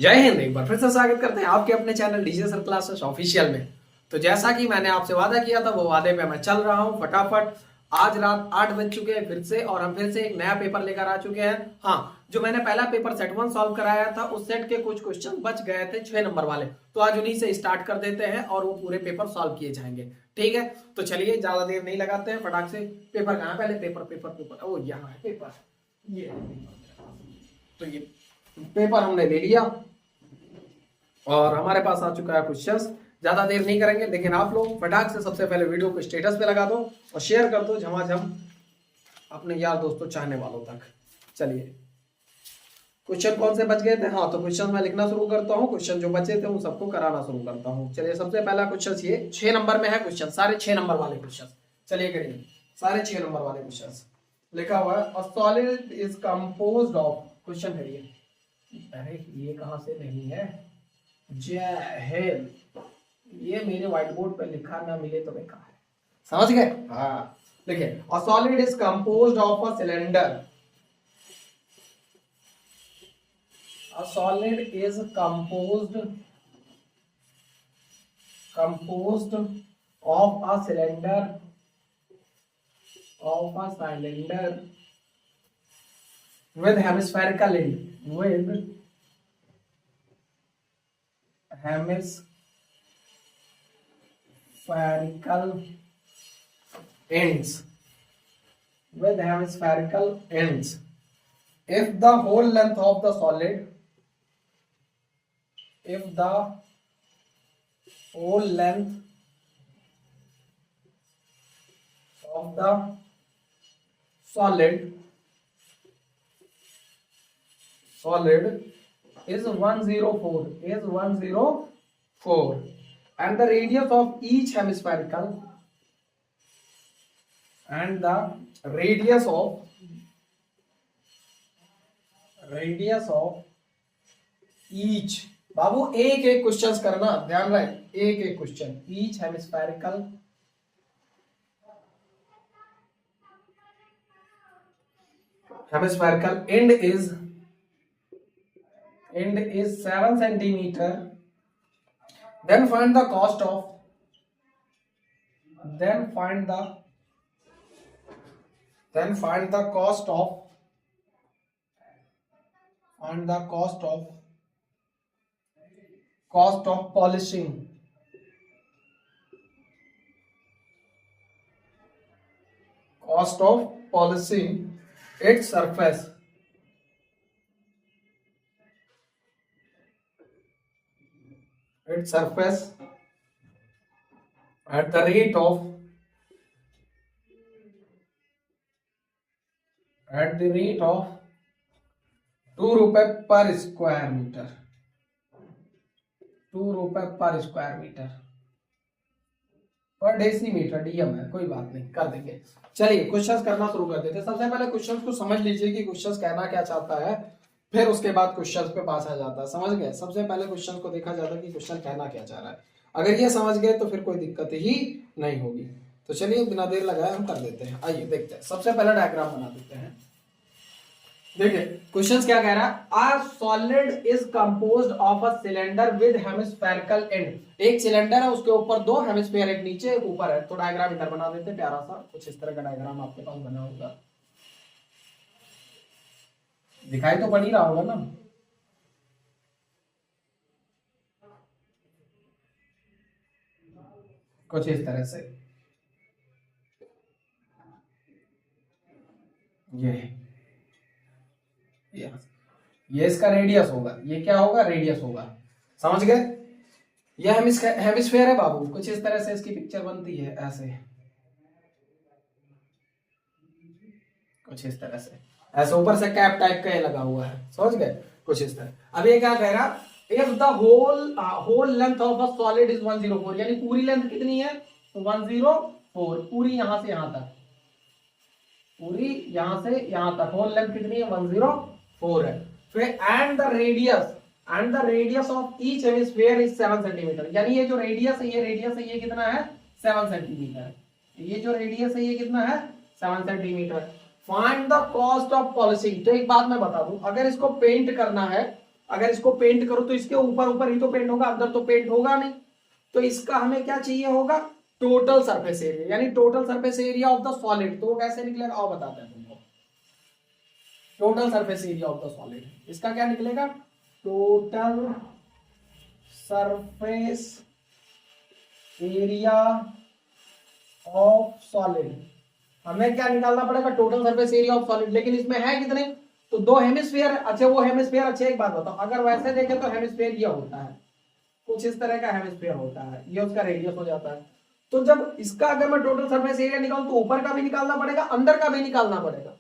जय हिंद। एक बार फिर से स्वागत करते हैं आपके अपने channel DJ sir classes official में। तो जैसा कि मैंने आपसे वादा किया था वो वादे पे मैं चल रहा हूं फटाफट। आज रात 8 बज चुके हैं फिर से, और हम फिर से एक नया पेपर लेकर आ चुके हैं। हाँ, जो मैंने पहला पेपर सेट 1 सॉल्व कराया था उस सेट के कुछ क्वेश्चन बच गए थे 6 नंबर वाले, तो आज उन्हीं से स्टार्ट कर देते हैं और वो पूरे पेपर सॉल्व किए जाएंगे। ठीक है, तो चलिए ज्यादा देर नहीं लगाते हैं, फटाक से। पेपर कहाँ, पहले पेपर पेपर पेपर ओ यहाँ है पेपर। ये तो ये पेपर हमने ले लिया और हमारे पास आ चुका है क्वेश्चंस। ज्यादा देर नहीं करेंगे, लेकिन आप लोग फटाक से सबसे पहले वीडियो को स्टेटस पे लगा दो और शेयर कर दो झमाझम अपने यार दोस्तों चाहने वालों तक। चलिए, क्वेश्चन कौन से बच गए थे? हाँ, तो क्वेश्चन मैं लिखना शुरू करता हूँ। क्वेश्चन जो बचे थे उन सबको कराना शुरू करता हूँ। चलिए, सबसे पहला क्वेश्चन ये 6 नंबर में है क्वेश्चन, सारे 6 नंबर वाले क्वेश्चन। चलिए करिए, सारे 6 नंबर वाले क्वेश्चन। लिखा हुआ है अ solid is composed of. Question करिए। अरे ये कहाँ से नहीं है? जय, ये मेरे व्हाइट बोर्ड पे लिखा ना मिले तो मैं कहा है। समझ गए? हाँ, देखिए, अ solid is composed of a cylinder. A solid is composed of a cylinder with hemispherical end, ends with hemispherical ends. If the whole length of the solid, if the whole length of the solid is 104, and the radius of each hemispherical, and the radius of each, बाबू एक एक question करना, ध्यान रहे, एक एक question. Each hemispherical end is 7 centimeter. Then find the cost of polishing its surface at the rate of 2 रुपए पर square metre. 2 रुपए पर स्क्वायर मीटर, पर डेसीमीटर डीएम है, कोई बात नहीं, कर देंगे। चलिए क्वेश्चंस करना शुरू कर देते हैं। सबसे पहले क्वेश्चंस को समझ लीजिए कि क्वेश्चंस कहना क्या चाहता है, फिर उसके बाद क्वेश्चंस पे पास आ जाता है। समझ गए? सबसे पहले क्वेश्चन को देखा जाता है कि क्वेश्चन कहना क्या चाह रहा है। अगर ये समझ गए तो फिर कोई दिक्कत ही नहीं होगी। तो चलिए बिना देर लगाए हम कर देते हैं। आइए देखते हैं। सबसे पहले डायग्राम बना देते हैं। देखिए क्वेश्चन क्या कह रहा है? अ solid is composed of a cylinder with hemispherical and. एक सिलेंडर है, उसके ऊपर 2 हेमिस्फीयर, एक नीचे एक ऊपर है। तो डायग्राम इधर बना देते हैं, प्यारा सा कुछ इस तरह का डायग्राम आपके पास बना होगा, दिखाई तो पड़ ही रहा होगा ना। कुछ इस तरह से ये इसका रेडियस होगा। ये क्या होगा? रेडियस होगा। समझ गए? ये हेमिस्फीयर है बाबू। कुछ इस तरह से इसकी पिक्चर बनती है, ऐसे कुछ इस तरह से, ऐसे ऊपर से कैप टाइप का ये लगा हुआ है। समझ गए? कुछ इस तरह। अब ये क्या कह रहा? If the whole length of a solid is 104, यानी पूरी लेंथ कितनी है? 104, पूरी यहां से यहां तक, पूरी यहां से यहां तक होल लेंथ कितनी है? 104 है। फिर and the radius of each hemisphere is 7 centimetre, यानी ये जो रेडियस है, ये कितना है? 7 सेंटीमीटर। ये जो रेडियस है ये कितना है? 7 centimetre. Find the cost of polishing. तो एक बात मैं बता दूं, अगर इसको पेंट करना है अगर इसको पेंट करो तो इसके ऊपर ऊपर ही तो पेंट होगा, अंदर तो पेंट होगा नहीं। तो इसका हमें क्या चाहिए होगा, टोटल सरफेस एरिया, यानी total surface area of the solid. तो वो कैसे निकलेगा आओ बताते हैं तुमको। Total surface area of the solid, इसका क्या निकलेगा, total surface area of solid. हमें क्या निकालना पड़ेगा, total surface area of solid. लेकिन इसमें है कितने, तो दो हेमिस्फीयर। अच्छा वो हेमिस्फीयर, अच्छा एक बात बताओ, अगर वैसे देखें तो हेमिस्फीयर ये होता है, कुछ इस तरह का हेमिस्फीयर होता है, ये उसका रेडियस हो जाता है। तो जब इसका अगर मैं टोटल सरफेस एरिया निकालूं तो ऊपर का भी निकालना पड़ेगा, अंदर का भी निकालना पड़ेगा,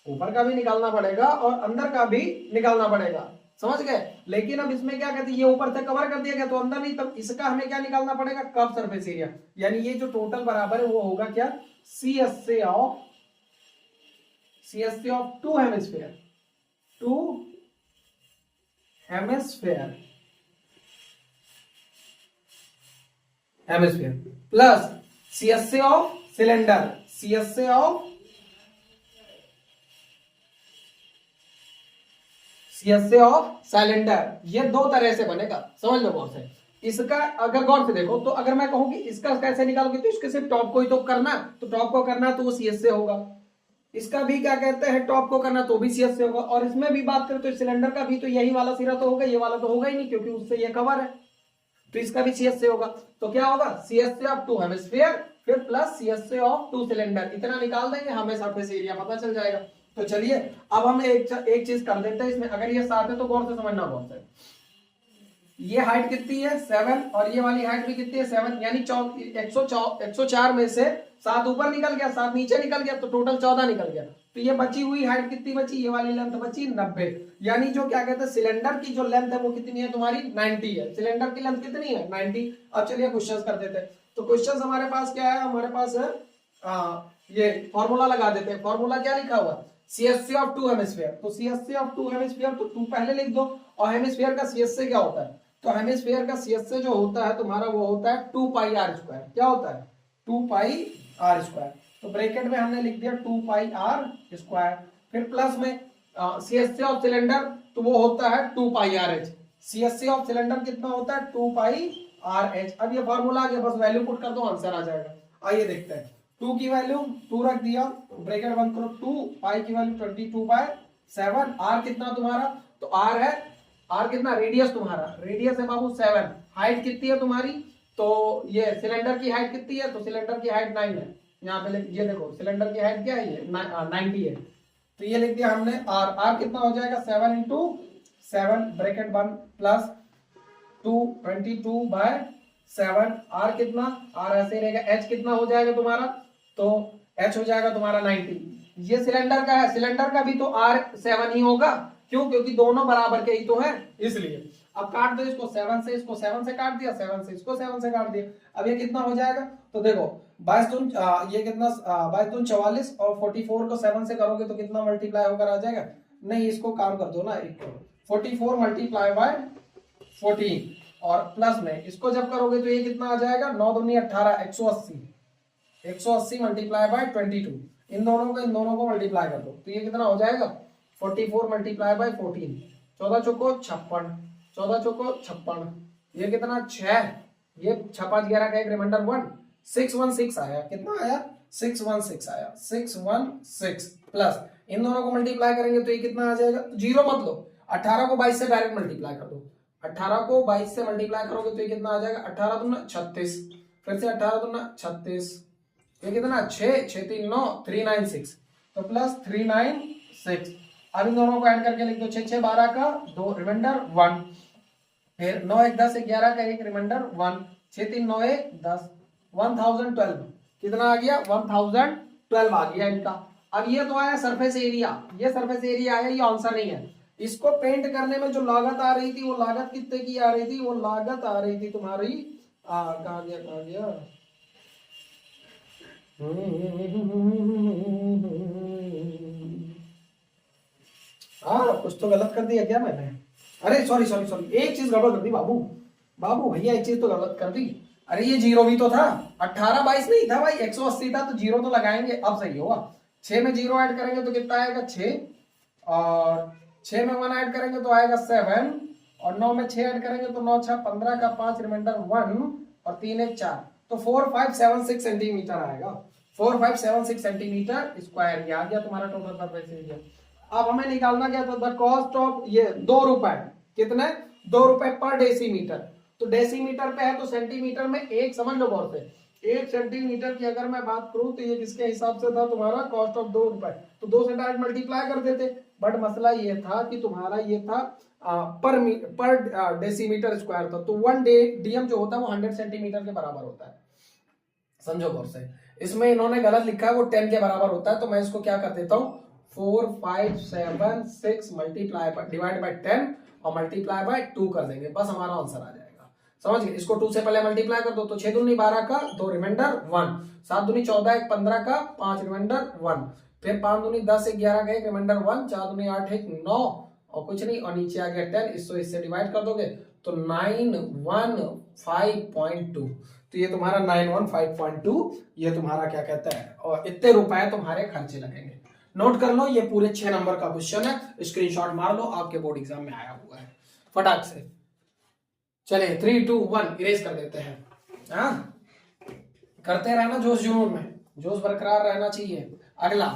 ऊपर का भी निकालना पड़ेगा और अंदर का भी निकालना पड़ेगा, समझ गए। लेकिन अब इसमें क्या कहते हैं, ये ऊपर से कवर कर दिया गया तो अंदर नहीं, तब इसका हमें क्या निकालना पड़ेगा, कर्व सरफेस एरिया। यानी ये जो टोटल बराबर है वो होगा क्या, CSA of two hemisphere, two hemisphere plus CSA of cylinder, CSA of cylinder. ये दो तरह से बनेगा, समझ लो गौर से। इसका अगर गौर से देखो तो अगर मैं कहूं कि इसका कैसे निकालोगे, तो इसके सिर्फ टॉप को ही तो करना, तो टॉप को करना तो वो CSA होगा। इसका भी क्या कहते हैं, टॉप को करना तो भी CSA होगा। और इसमें भी बात करें तो सिलेंडर का भी तो यही वाला सिरा तो होगा, ये वाला तो होगा ही नहीं क्योंकि उससे ये कवर है, तो इसका भी CSA होगा। तो क्या होगा, CSA ऑफ टू हेमिस्फीयर फिर plus CSA of two cylinder. इतना निकाल देंगे, हमें सरफेस एरिया पता चल जाएगा। तो चलिए अब हम एक चीज कर देते हैं इसमें, अगर ये 7 है तो गौर से समझना गौर से। ये हाइट कितनी है 7 और ये वाली हाइट भी कितनी है 7, यानी 104 में से 7 ऊपर निकल गया, 7 नीचे निकल गया, तो टोटल 14 निकल गया। तो ये बची हुई हाइट कितनी बची, ये वाली लेंथ बची 90। यानी जो क्या कहते हैं सिलेंडर की जो लेंथ है वो कितनी है तुम्हारी 90 है। सिलेंडर की लेंथ कितनी है 90। अब चलिए क्वेश्चंस कर देते हैं। तो क्वेश्चंस हमारे पास क्या है, हमारे पास है ये फॉर्मूला लगा देते हैं। फॉर्मूला क्या लिखा हुआ, CSA ऑफ टू हेमिस्फीयर। तो CSA ऑफ टू हेमिस्फीयर तो 2 पहले लिख दो, और हेमिस्फीयर का CSA क्या होता है, तो हेमिस्फीयर का CSA जो होता है तुम्हारा वो होता है 2 पाई r स्क्वायर। क्या होता है 2 पाई r स्क्वायर। तो ब्रैकेट में हमने लिख दिया 2 पाई r स्क्वायर, फिर प्लस में CSA ऑफ सिलेंडर तो वो होता है 2 पाई RH। CSA ऑफ सिलेंडर कितना होता है 2 पाई RH। अब ये फॉर्मूला आ गया, बस वैल्यू पुट कर दो आंसर आ जाएगा। आइए देखते हैं, 2 की वैल्यू 2 रख दिया, ब्रैकेट बंद करो, 2 पाई की वैल्यू 22/7। r कितना तुम्हारा, तो r है, r कितना रेडियस तुम्हारा, रेडियस है बाबू 7। हाइट कितनी है तुम्हारी, तो ये सिलेंडर की हाइट कितनी है, तो सिलेंडर की हाइट 9 है। यहाँ पे ये देखो सिलेंडर की हाइट क्या है, ये 90 है। तो ये लिख दिया हमने r कितना हो जाएगा 7 × 7 ब्रैकेट बंद प्लस 22/7। r कितना, r ऐसे रहेगा। h कितना हो जाएगा तुम्हारा, तो h हो जाएगा तुम्हारा 90। ये सिलेंडर का है, सिलेंडर का भी तो r 7 ही होगा, क्यों, क्योंकि दोनों बराबर के ही तो है इसलिए। अब काट दो इसको 7 से, इसको 7 से काट दिया, 7 से इसको 7 से काट दिया। अब ये कितना हो जाएगा, तो देखो 22 ये कितना 22 44 और 44 को 7 से करोगे तो कितना मल्टीप्लाई होकर आ जाएगा, नहीं इसको काम कर दो ना, 44 मल्टीप्लाई बाय 14 और प्लस में इसको जब करोगे तो ये कितना आ जाएगा 9 दूनी 18 180 मल्टीप्लाई बाय 22। इन दोनों को मल्टीप्लाई कर दो तो ये कितना हो जाएगा 44 मल्टीप्लाई बाय 14, 14 चौको 56, 14 चौको 56, ये कितना 6, ये 6 5 11 का एक रिमाइंडर 1 616 आया। कितना आया 616 आया, 616 प्लस इन दोनों को मल्टीप्लाई करेंगे तो ये कितना आ जाएगा, जीरो मत लो, 18 को 22 से डायरेक्ट मल्टीप्लाई कर दो। 18 को 22 से मल्टीप्लाई करोगे तो ये कितना आ जाएगा 18 दूना 36, फिर से 18 दूना 36, ये कितना 6 6 3 9 396 तो प्लस 396। अब इन दोनों को ऐड करके लिख दो 6 6 12 का 2 रिमाइंडर 1, फिर 9 1 10 11 का एक रिमाइंडर 1, 6 3 9 1 10, 1012 कितना आ गया 1012 आ गया इनका। अब ये तो आया सरफेस एरिया, ये सरफेस एरिया आया, ये आंसर नहीं है। इसको पेंट करने में जो लागत आ रही थी वो लागत कितने की आ रही थी, वो लागत आ रही थी तुम्हारी कहाँ गया कुछ तो गलत कर दिया क्या मैंने, अरे सॉरी एक चीज गड़बड़ कर दी बाबू भैया, एक चीज तो गलत कर दी। अरे ये जीरो भी तो था, 18 22 नहीं था भाई, 180 था तो जीरो तो लगाएंगे। अब सही होगा, 6 में जीरो ऐड करेंगे तो कितना आएगा 6 और 6 में 1 ऐड करेंगे तो आएगा 7 और 9 में 6 ऐड करेंगे तो 9 6 15 का 5 रिमाइंडर 1 और 3 1 4 तो 4576 सेंटीमीटर आएगा। 4576 सेंटीमीटर स्क्वायर, ये आ गया तुम्हारा टोटल सरफेस एरिया। अब हमें निकालना क्या था, द कॉस्ट ऑफ ये 2 रुपए, कितने 2 रुपए पर डेसीमीटर। तो डेसीमीटर पे है तो सेंटीमीटर में एक समझ लो गौर से, 1 सेंटीमीटर की अगर मैं बात करूं तो ये किसके हिसाब से था तुम्हारा, कॉस्ट ऑफ 2 रुपए, तो 2 से डायरेक्ट मल्टीप्लाई कर देते। बट मसला ये था कि तुम्हारा ये था पर डेसीमीटर स्क्वायर था, तो 1 डीएम जो होता है वो 100 सेंटीमीटर के बराबर होता है, समझो गौर से। इसमें इन्होंने गलत लिखा है, वो 10 के बराबर होता है, तो मैं इसको क्या कर देता हूँ 4576 मल्टीप्लाई डिवाइड बाय 10 और मल्टीप्लाई बाय 2 कर देंगे, बस हमारा आंसर आ जाएगा। समझ गए, इसको 2 से पहले मल्टीप्लाई कर दो तो 6 दूनी 12 का 2 रिमाइंडर 1, 7 दूनी 14 1 15 का 5 रिमाइंडर 1, फिर 5 दूनी 10 1 11 का 1 रिमाइंडर 1, 4 दूनी 8 1 9 और कुछ नहीं, और नीचे आ गया 10, इससे डिवाइड कर दोगे तो 915.2, तो ये तुम्हारा 915.2 ये तुम्हारा क्या कहता है, और इतने रुपए तुम्हारे खर्चे लगेंगे। नोट कर लो, ये पूरे 6 नंबर का क्वेश्चन है, स्क्रीनशॉट मार लो, आपके बोर्ड एग्जाम में आया हुआ है फटाक से। चलिए 3 2 1 इरेज कर देते हैं। हाँ, करते रहना जोश जुनून में, जोश बरकरार रहना चाहिए। अगला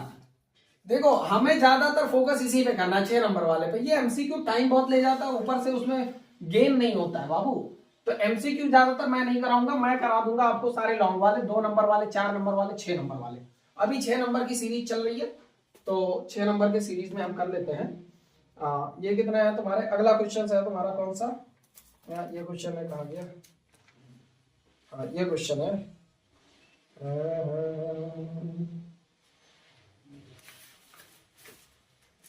देखो, हमें ज्यादातर फोकस इसी पे करना चाहिए नंबर वाले पे। ये एमसीक्यू टाइम बहुत ले जाता है, ऊपर से उसमें गेन नहीं होता है बाबू, तो एमसीक्यू ज्यादातर मैं नहीं कराऊंगा, मैं करा दूंगा आपको सारे लॉन्ग वाले, 2 नंबर वाले, 4 नंबर वाले, 6 नंबर वाले। अभी 6 नंबर की सीरीज चल रही है, तो 6 नंबर के सीरीज में हम कर लेते हैं। ये कितना है तुम्हारे, अगला क्वेश्चन है तुम्हारा कौन सा, ये क्वेश्चन है, कहा गया, ये क्वेश्चन है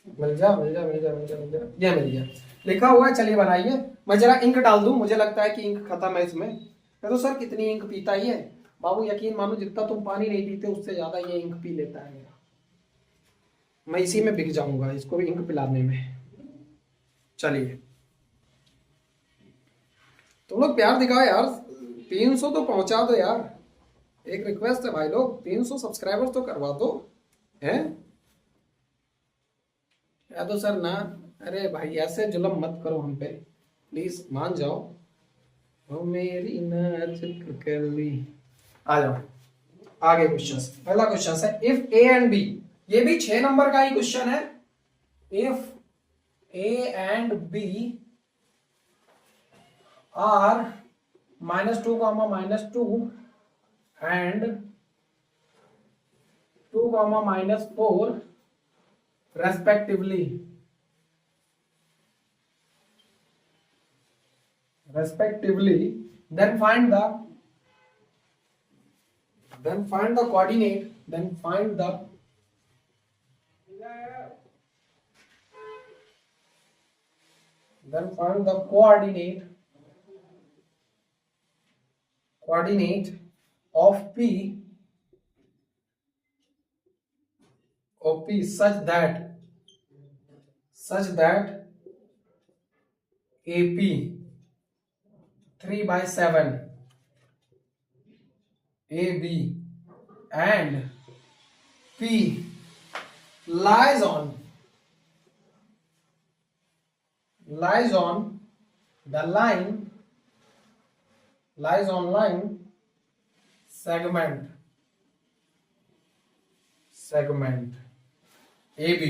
मिल जा ये मिल गया, लिखा हुआ है। चलिए बनाइए, मैं जरा इंक डाल दूं, मुझे लगता है कि इंक खत्म है इसमें। तो सर कितनी इंक पीता ही है बाबू, यकीन मानो जितना तुम पानी नहीं पीते उससे ज्यादा ये इंक पी लेता है मेरा, मैं इसी में बिक जाऊंगा इसको भी इंक पिलाने में। चलिए तुम लोग प्यार दिखाओ यार, 300 तो पहुंचा दो यार, एक रिक्वेस्ट है भाई लोग, 300 सब्सक्राइबर्स तो करवा दो हैं। या तो सर ना, अरे भाई ऐसे जुल्म मत करो हम पे, प्लीज मान जाओ। ओ मेरी नाच कर ली, आ जाओ आगे क्वेश्चन। पहला क्वेश्चन है, इफ ए एंड बी, ये भी 6 नंबर का ही क्वेश्चन है। If A and B are -2, -2 and 2, -4 respectively, then find the coordinate, coordinate of P such that AP 3/7 AB and P lies on the line segment AB।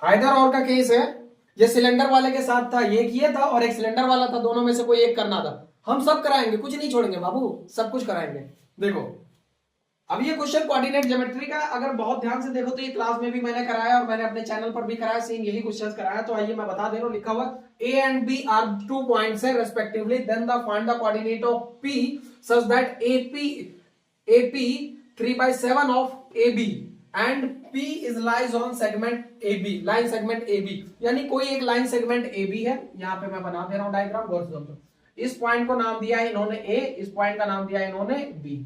Either और का case है, ये cylinder वाले के साथ था, ये किया था, और एक सिलेंडर वाला था, दोनों में से कोई एक करना था। हम सब कराएंगे, कुछ नहीं छोड़ेंगे बाबू, सब कुछ कराएंगे। देखो अब ये क्वेश्चन कोऑर्डिनेट ज्योमेट्री का, अगर बहुत ध्यान से देखो तो ये क्लास में भी मैंने कराया और मैंने अपने चैनल पर भी कराया, सेम यही क्वेश्चन कराया। तो आइए मैं बता दे रहा हूं, लिखा हुआ A and B are 2 points है respectively, then the find the coordinate of P such that AP 3/7 of AB and P is lies on segment AB, line segment AB, यानी कोई एक लाइन सेगमेंट AB है। यहां पे मैं बना दे रहा हूं डायग्राम, गौर से समझो। इस पॉइंट को नाम दिया है इन्होंने A, इस पॉइंट का नाम दिया है इन्होंने B।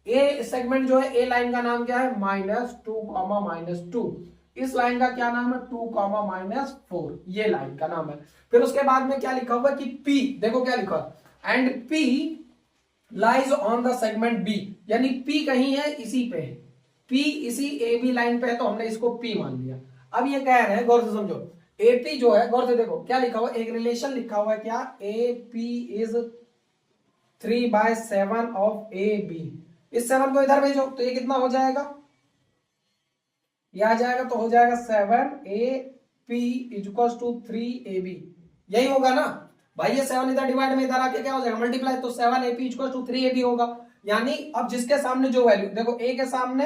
ए सेगमेंट जो है, ए लाइन का नाम क्या है, -2, -2। इस लाइन का क्या नाम है, 2, -4, ये लाइन का नाम है। फिर उसके बाद में क्या लिखा हुआ है कि P, देखो क्या लिखा है, and P lies on the segment B, यानी P कहीं है इसी पे, P इसी AB लाइन पे है, तो हमने इसको P मान लिया। अब ये कह रहे हैं, गौर से समझो, एपी जो है, गौर से देखो क्या लिखा हुआ, एक रिलेशन लिखा हुआ है, क्या, AP is 3/7 of A B. इस 7 को इधर भेजो तो ये कितना हो जाएगा, ये आ जाएगा, तो हो जाएगा 7 AP इक्वल्स टू 3AB। यही होगा ना भाई, ये 7 इधर डिवाइड में इधर आके क्या हो जाएगा, मल्टीप्लाई, तो 7AP इक्वल्स टू 3AB होगा। यानी अब जिसके सामने जो वैल्यू, देखो ए के सामने,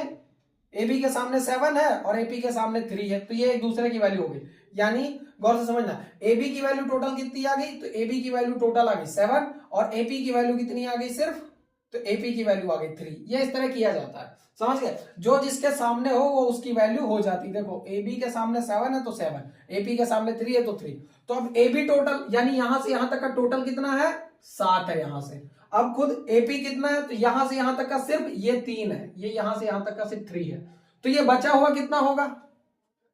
AB के सामने 7 है और AP के सामने 3 है, तो ये एक दूसरे की वैल्यू हो गई। यानी गौर से समझना, AB की वैल्यू टोटल कितनी आ गई, तो AB की वैल्यू टोटल आ गई 7 और AP की वैल्यू कितनी आ गई सिर्फ, तो AP की वैल्यू आ गई 3। ये इस तरह किया जाता है, समझ गए, जो जिसके सामने हो वो उसकी वैल्यू हो जाती। देखो AB के सामने 7 है तो 7, AP के सामने 3 है तो 3। तो अब AB टोटल, यानी यहां से यहां तक का टोटल कितना है, 7 है यहां से। अब खुद AP कितना है, तो यहां से यहां तक का सिर्फ ये 3 है, ये यहां से यहां तक का सिर्फ 3 है, तो ये बचा हुआ कितना होगा,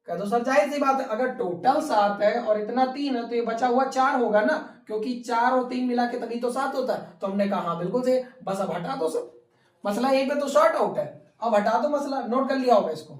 कह दो सर जाहिर सी बात है, अगर टोटल 7 है और इतना 3 है तो ये बचा हुआ 4 होगा ना, क्योंकि 4 और 3 मिला के तभी तो 7 होता है। तो हमने कहा हाँ बिल्कुल सही, बस अब हटा दो सब, मसला यहीं पे तो शॉर्ट आउट है, अब हटा दो मसला, नोट कर लिया होगा इसको,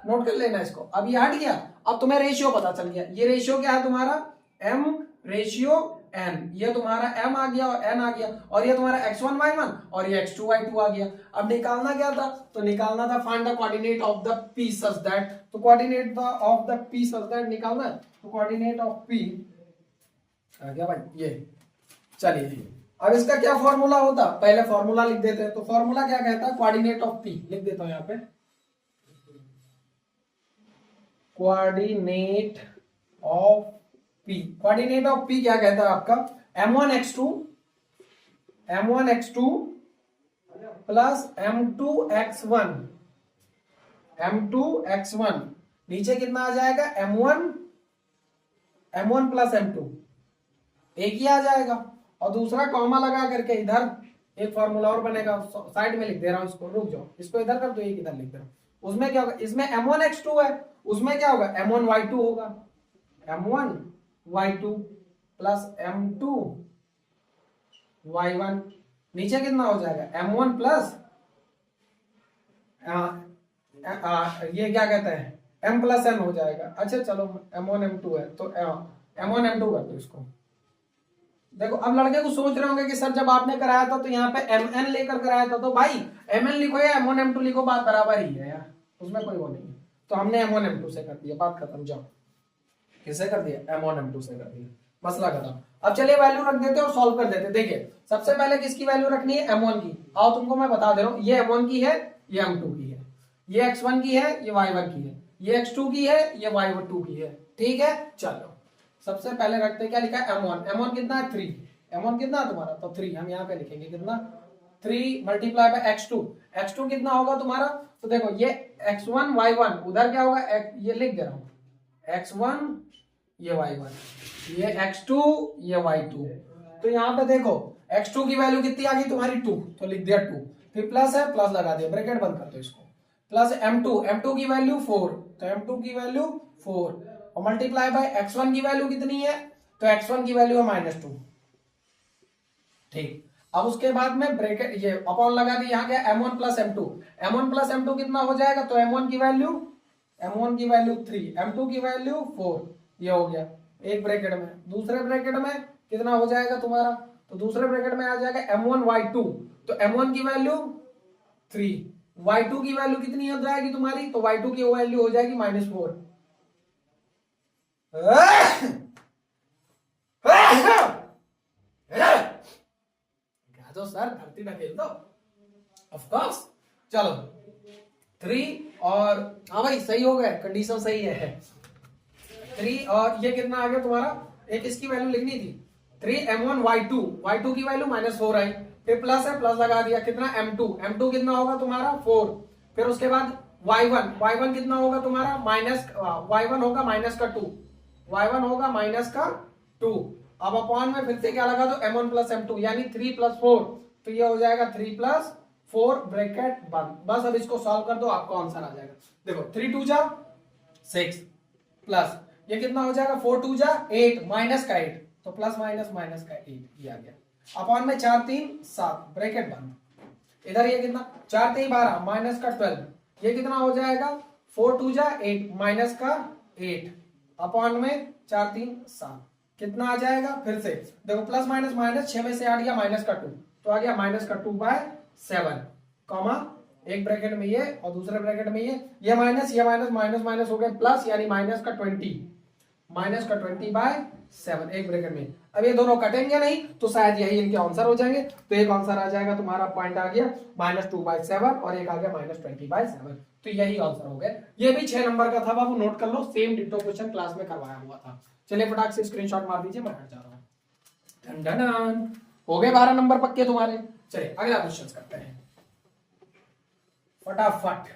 नोट कर लेना इसको। अब ये हट गया, अब तुम्हें रेशियो पता चल गया, ये रेशियो क्या है तुम्हारा, m रेशियो n, ये तुम्हारा m आ गया और n आ गया, और ये तुम्हारा x1 y1 और ये x2 y2 आ गया। अब निकालना क्या था, तो निकालना था find the coordinate of the p such that, तो coordinate of the p such that निकालना है, तो कोऑर्डिनेट ऑफ p आ गया भाई ये। चलिए अब इसका क्या फॉर्मूला होता, पहले फॉर्मूला लिख देते हैं, तो फॉर्मूला क्या कहता है, कोऑर्डिनेट ऑफ p, लिख देता हूं यहां पे, coordinate of p, coordinate of p क्या कहता है आपका, m1x2 प्लस m2x1 नीचे कितना आ जाएगा, m1 प्लस m2, एक ही आ जाएगा, और दूसरा कॉमा लगा करके इधर एक फॉर्मूला और बनेगा, साइड में लिख दे रहा हूं इसको, रुक जाओ, इसको इधर कर दो, एक इधर लिख दे रहा हूं। उसमें क्या होगा, इसमें m1x2 है, उसमें क्या होगा, m1y2 होगा, m1y2 प्लस m2y1, नीचे कितना हो जाएगा, m1 प्लस ये क्या कहते हैं, m प्लस n हो जाएगा। अच्छा चलो m1 m2 है, तो m1 m2 कर दो इसको। देखो अब लड़के को सोच रहे होंगे कि सर जब आपने कराया था तो यहाँ पे mn लेकर कराया था, तो भाई mn लिखो या m1 m2 लिखो, बात बराबर ही है यार, उसमें कोई वो नहीं है। तो हमने m1 m2 से कर दिया, बात खत्म, जाओ किससे कर दिया, m1 m2 से कर दिया, मसला खत्म। अब चलिए वैल्यू रख देते और सॉल्व कर देते। देखिए सबसे पहले किसकी वैल्यू रखनी है, m1 की। आओ तुमको मैं बता दे रहा हूँ, ये m1 की है, ये m2 की है, ये x1 की है, ये y1 की है, ये x2 की है, ये y2 की है, ठीक है। चलो सबसे पहले रखते हैं, क्या लिखा है, m1 कितना है, 3, m1 कितना है तुम्हारा, तो 3 हम यहाँ पे लिखेंगे कितना, 3 मल्टीप्लाई बाय x2 कितना होगा तुम्हारा, तो देखो ये x1 y1 उधर क्या होगा, ये लिख दे रहा हूं, x1 ये y1, ये x2 ये y2। तो यहाँ पे देखो x2 की वैल्यू कितनी आ गई तुम्हारी 2, तो लिख दिया 2, फिर प्लस है, प्लस लगा दिया, ब्रैकेट बंद कर दो इसको, प्लस m2 की वैल्यू 4, तो m2 की वैल्यू 4 और मल्टीप्लाई बाय x1 की वैल्यू कितनी है, तो x1 की वैल्यू है -2, ठीक। अब उसके बाद में ब्रैकेट ये अपॉन लगा दी, यहाँ गया m1 प्लस m2 कितना हो जाएगा, तो m1 की वैल्यू 3, m2 की वैल्यू 4, ये हो गया एक ब्रैकेट में। दूसरे ब्रैकेट में कितना हो जाएगा तुम्हारा, तो दूसरे ब्रैकेट में आ जाएगा m1 y2, तो m1 की वैल्यू 3, y2 की वैल्यू कितनी हो जाएगी तुम्हारी, तो y2 की वैल्यू हो जाएगी -4। तो सर धरती ढकेल दो, ऑफ कोर्स। चलो 3 और हाँ भाई सही हो गया, कंडीशन सही है, 3 और ये कितना आ गया तुम्हारा, एक इसकी वैल्यू लिखनी थी, 3 m1 y2 की वैल्यू -4 आई, फिर प्लस है, प्लस लगा दिया, कितना m2 कितना होगा तुम्हारा 4, फिर उसके बाद y1 कितना होगा तुम्हारा y1 होगा -2, y1 होगा -2। अब अपॉन में फिर से क्या लगा दो, m1 प्लस m2 यानी 3 + 4, तो ये हो जाएगा 3 + 4 ब्रैकेट बंद। बस अब इसको सॉल्व कर दो, आपको आंसर आ जाएगा। देखो 3 2 जा 6 प्लस ये कितना हो जाएगा, 4 2 जा 8 माइनस का 8, तो प्लस माइनस माइनस का 8 ये आ गया। अपॉन में 4 3 7 ब्रैकेट बंद। इधर ये कितना 4 3 12 माइनस का 12, ये कितना हो जाएगा 4 2 जा 8 माइनस का 8 अपॉन में 4 3 7 कितना आ जाएगा? फिर से देखो प्लस माइनस माइनस, 6 में से 8 गया माइनस का 2 तो आ गया माइनस का 2/7 कॉमा एक ब्रैकेट में ये और दूसरे ब्रैकेट में ये माइनस माइनस माइनस हो गया प्लस यानी माइनस का 20/7 एक ब्रैकेट में। अब ये दोनों कटेंगे नहीं तो शायद यही इनके आंसर हो जाएंगे। तो एक आंसर आ जाएगा तुम्हारा पॉइंट आ गया -2/7 और एक आ गया -20/7 तो यही आंसर हो गया। ये भी 6 नंबर का था बाबू, नोट कर लो, सेम डिट्टो क्वेश्चन क्लास में करवाया हुआ था। चलिए फटाक से स्क्रीनशॉट मार दीजिए, मैं हट जा रहा हूँ। हो गए 12 नंबर पक्के तुम्हारे। चलिए अगला क्वेश्चन करते हैं फटाफट।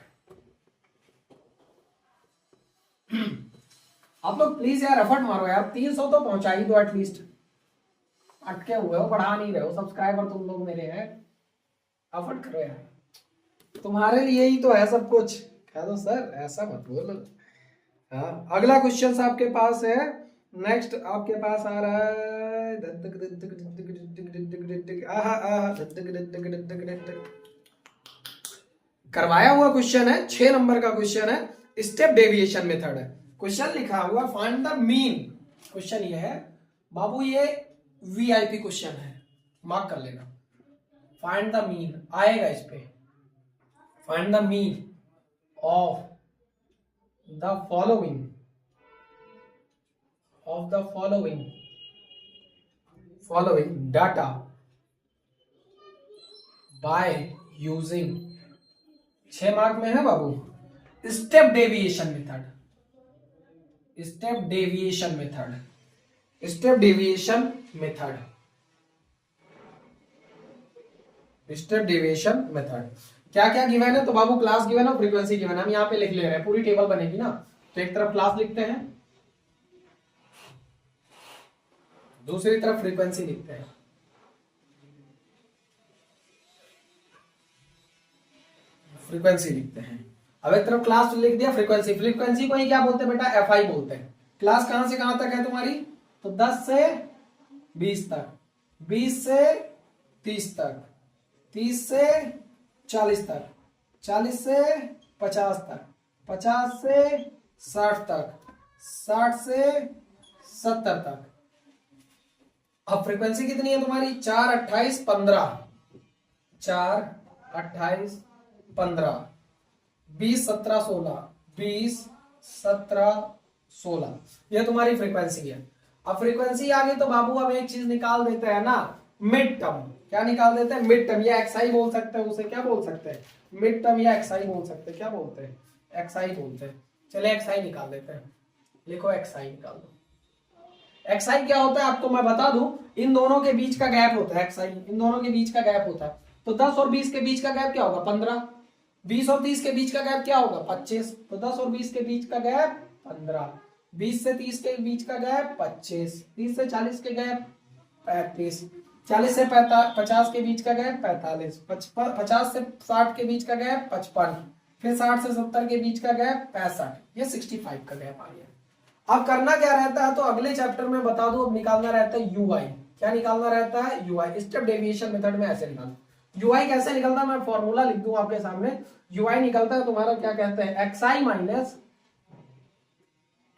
आप लोग प्लीज यार एफर्ट मारो यार, 300 तो पहुंचा ही दो एटलीस्ट। अटके हुए हो, बढ़ा नहीं रहे हो सब्सक्राइबर तुम लोग मेरे हैं, एफर्ट करो यार, तुम्हारे लिए ही तो है सब कुछ। कह दो सर ऐसा मत बोलो। हाँ अगला क्वेश्चन आपके पास है, नेक्स्ट आपके पास आ रहा है करवाया हुआ क्वेश्चन है, 6 नंबर का क्वेश्चन है, स्टेप डेविएशन मेथड है। क्वेश्चन लिखा हुआ फाइंड द मीन। क्वेश्चन ये है बाबू, ये वीआईपी क्वेश्चन है, मार्क कर लेना। फाइंड द मीन आएगा इस पे, find the mean of the following data by using, 6 mark में है बाबू, स्टेप डेविएशन मेथड। क्या क्या गिवन है? तो बाबू क्लास गिवन है, फ्रीक्वेंसी गिवन है, हम यहाँ पे लिख ले रहे हैं, पूरी टेबल बनेगी ना। तो एक तरफ क्लास लिखते हैं, दूसरी तरफ फ्रीक्वेंसी लिखते हैं। अब एक तरफ क्लास लिख दिया, फ्रीक्वेंसी को ही क्या बोलते हैं बेटा? एफ आई बोलते हैं। क्लास कहां से कहां तक है तुम्हारी? तो 10 से 20 तक, 20 से 30 तक, 30 से 40 तक, 40 से 50 तक, 50 से 60 तक, 60 से 70 तक। अब फ्रीक्वेंसी कितनी है तुम्हारी? 4 28 15, 4 28 15, 20 17 16, 20 17 16, ये तुम्हारी फ्रीक्वेंसी है। अब फ्रीक्वेंसी आ गई तो बाबू अब एक चीज निकाल देते हैं ना, मिड टर्म। क्या निकाल देते हैं? मिड टर्म, या एक्सआई बोल सकते हैं, उसे क्या बोल सकते हैं? मिड टर्म या एक्सआई बोल सकते हैं। क्या बोलते हैं? एक्सआई बोलते हैं। चले एक्सआई निकाल देते हैं, लिखो एक्सआई निकाल दो। एक्सआई क्या होता है आपको मैं बता दूं, इन दोनों के बीच का गैप होता है एक्सआई, इन दोनों के बीच का गैप होता है। तो 10 और 20 के बीच का गैप क्या होगा? 15। 20 और 30 के बीच का गैप क्या होगा? 25। तो 10 और 20 के बीच का गैप 15, 20 से 30 के बीच का गैप 25, 30 से 40 के गैप 35, 40 से 50 के बीच का गैप 45, 50 से 60 के बीच का गैप 55, फिर 60 से 70 के बीच का गैप 65, ये 65 का गैप आ गया। अब करना क्या रहता है? तो अगले चैप्टर में बता दूं, अब निकालना रहता है यूआई। क्या निकालना रहता है? यूआई। स्टेप डेविएशन मेथड में ऐसे निकालना। यूआई कैसे निकलता है? मैं फॉर्मूला लिख दूं आपके सामने। यूआई निकलता है तुम्हारा, क्या कहते हैं,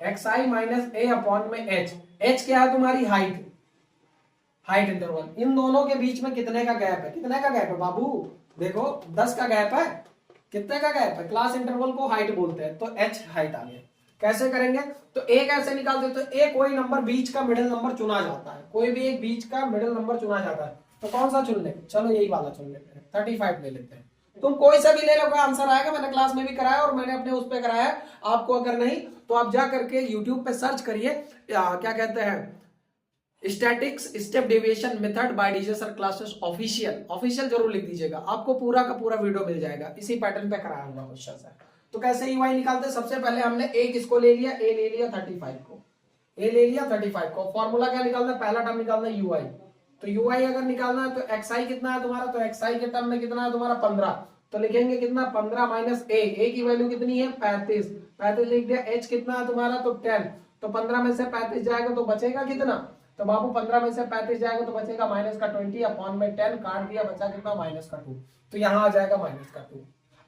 एक्सआई माइनस ए अपॉन में एच। एच क्या है तुम्हारी? Height interval. इन दोनों के बीच में कितने का गैप है? कितने का गैप है बाबू? देखो 10 का गैप है। कितने का गैप है? क्लास इंटरवल को हाइट बोलते हैं, तो एच हाइट आ गया। कैसे करेंगे? तो ए कैसे निकालते हैं? तो ए कोई नंबर बीच का मिडिल नंबर चुना जाता है, कोई भी एक बीच का मिडिल नंबर चुना जाता है। तो कौन सा चुन ले? चलो यही वाला चुन लेते हैं, 35 ले लेते हैं। तुम कोई सा भी ले लो, कोई आंसर आएगा। मैंने क्लास में भी कराया और मैंने अपने उस पर कराया। आपको अगर नहीं तो आप जा करके यूट्यूब पे सर्च करिए, क्या कहते हैं, statics step deviation method by DJ sir classes official जरूर लिख दीजिएगा, आपको पूरा का पूरा वीडियो मिल जाएगा। इसी पैटर्न पे कराया हुआ क्वेश्चन है। तो कैसे यूआई निकालते हैं? सबसे पहले हमने एक इसको ले लिया, ए ले लिया 35 को, ए ले लिया 35 को। फॉर्मूला क्या निकालना है? पहला टर्म निकालना है यूआई। तो यूआई अगर निकालना है तो एक्सआई कितना है तुम्हारा? तो एक्सआई के टर्म में कितना है तुम्हारा? 15। तो लिखेंगे कितना? 15 माइनस ए की वैल्यू कितनी है? 35। 35 लिख दिया। एच कितना है तुम्हारा? तो 10। तो 15 में से 35 जाएगा तो बचेगा कितना? तो बाबू 15 में से 35 जाएगा तो बचेगा माइनस का 20 अपॉन में 10, काट दिया, बचा कितना? माइनस का 2। तो यहाँ आ जाएगा माइनस का 2।